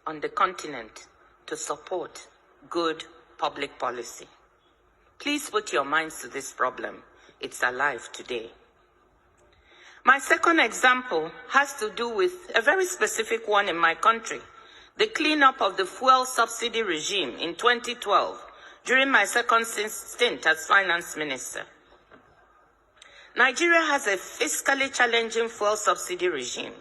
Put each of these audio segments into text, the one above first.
on the continent to support good public policy. Please put your minds to this problem. It's alive today. My second example has to do with a very specific one in my country, the cleanup of the fuel subsidy regime in 2012 during my second stint as finance minister. Nigeria has a fiscally challenging fuel subsidy regime.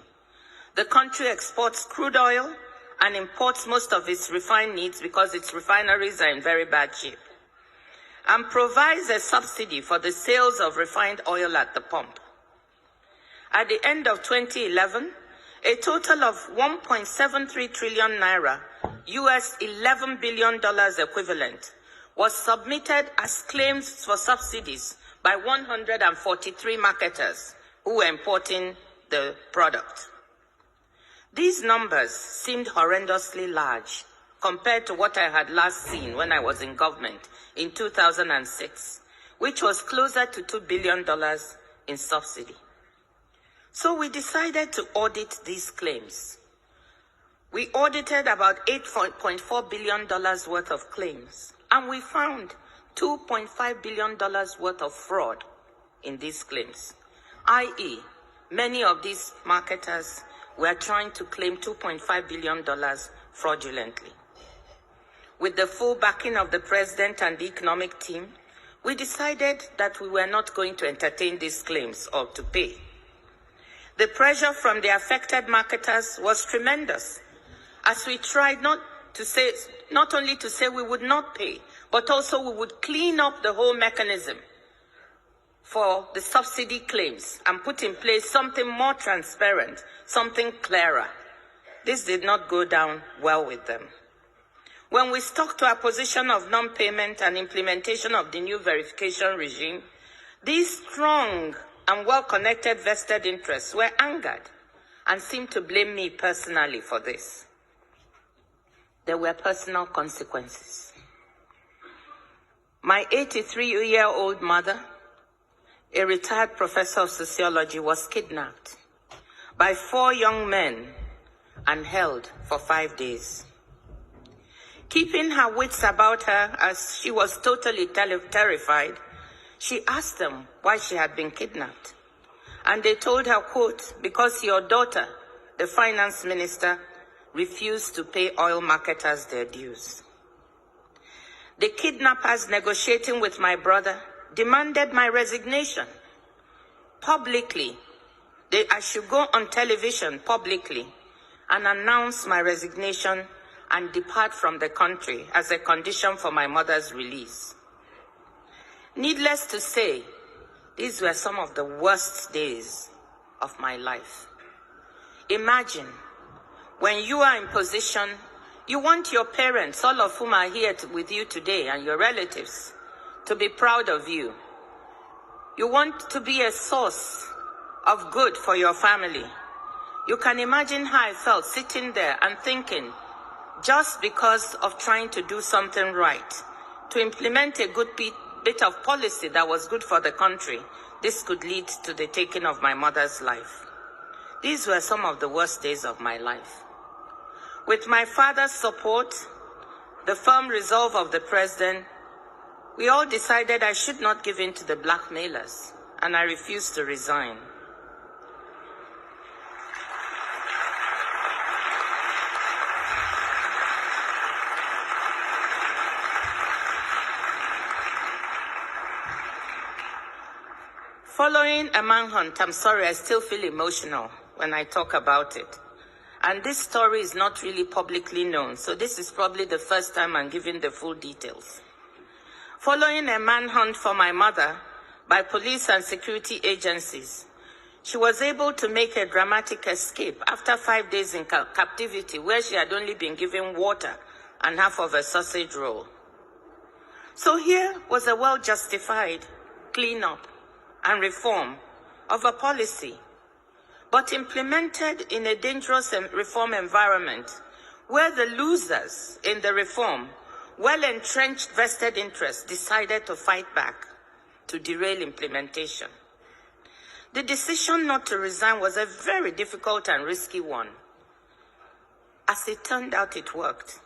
The country exports crude oil and imports most of its refined needs because its refineries are in very bad shape, and provides a subsidy for the sales of refined oil at the pump. At the end of 2011, a total of 1.73 trillion naira, US $11 billion equivalent, was submitted as claims for subsidies by 143 marketers who were importing the product. These numbers seemed horrendously large compared to what I had last seen when I was in government in 2006, which was closer to $2 billion in subsidy. So we decided to audit these claims. We audited about $8.4 billion worth of claims, and we found $2.5 billion worth of fraud in these claims, i.e., many of these marketers were trying to claim $2.5 billion fraudulently. With the full backing of the president and the economic team, we decided that we were not going to entertain these claims or to pay. The pressure from the affected marketers was tremendous, as we tried not only to say we would not pay, but also we would clean up the whole mechanism for the subsidy claims and put in place something more transparent, something clearer. This did not go down well with them. When we stuck to our position of non-payment and implementation of the new verification regime, these strong and well-connected vested interests were angered and seemed to blame me personally for this. There were personal consequences. My 83-year-old mother, a retired professor of sociology, was kidnapped by 4 young men and held for 5 days. Keeping her wits about her as she was totally terrified, she asked them why she had been kidnapped. And they told her, quote, "Because your daughter, the finance minister, refused to pay oil marketers their dues." The kidnappers, negotiating with my brother, demanded my resignation publicly. I should go on television publicly and announce my resignation and depart from the country as a condition for my mother's release. Needless to say, these were some of the worst days of my life. Imagine, when you are in position, you want your parents, all of whom are here with you today, and your relatives, to be proud of you. You want to be a source of good for your family. You can imagine how I felt sitting there and thinking, just because of trying to do something right, to implement a good bit of policy that was good for the country, this could lead to the taking of my mother's life. These were some of the worst days of my life. With my father's support, the firm resolve of the president, we all decided I should not give in to the blackmailers, and I refused to resign. Following a manhunt, I'm sorry, I still feel emotional when I talk about it. And this story is not really publicly known, so this is probably the first time I'm giving the full details. Following a manhunt for my mother by police and security agencies, she was able to make a dramatic escape after 5 days in captivity, where she had only been given water and half of a sausage roll. So here was a well-justified cleanup and reform of a policy, but implemented in a dangerous reform environment where the losers in the reform, well-entrenched vested interests, decided to fight back to derail implementation. The decision not to resign was a very difficult and risky one. As it turned out, it worked.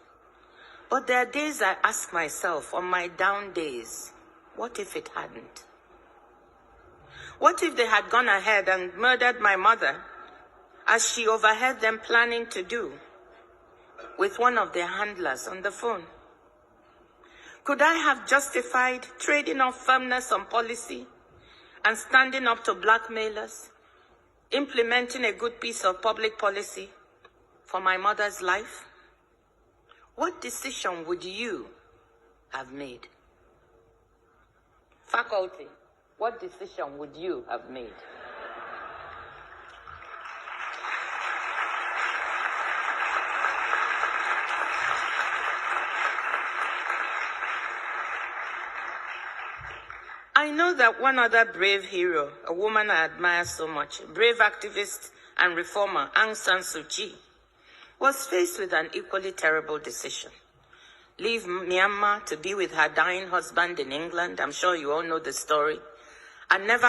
But there are days I ask myself, on my down days, what if it hadn't? What if they had gone ahead and murdered my mother, as she overheard them planning to do, with one of their handlers on the phone? Could I have justified trading off firmness on policy and standing up to blackmailers, implementing a good piece of public policy for my mother's life? What decision would you have made? Faculty, what decision would you have made? I know that one other brave hero, a woman I admire so much, brave activist and reformer, Aung San Suu Kyi, was faced with an equally terrible decision. Leave Myanmar to be with her dying husband in England. I'm sure you all know the story. And never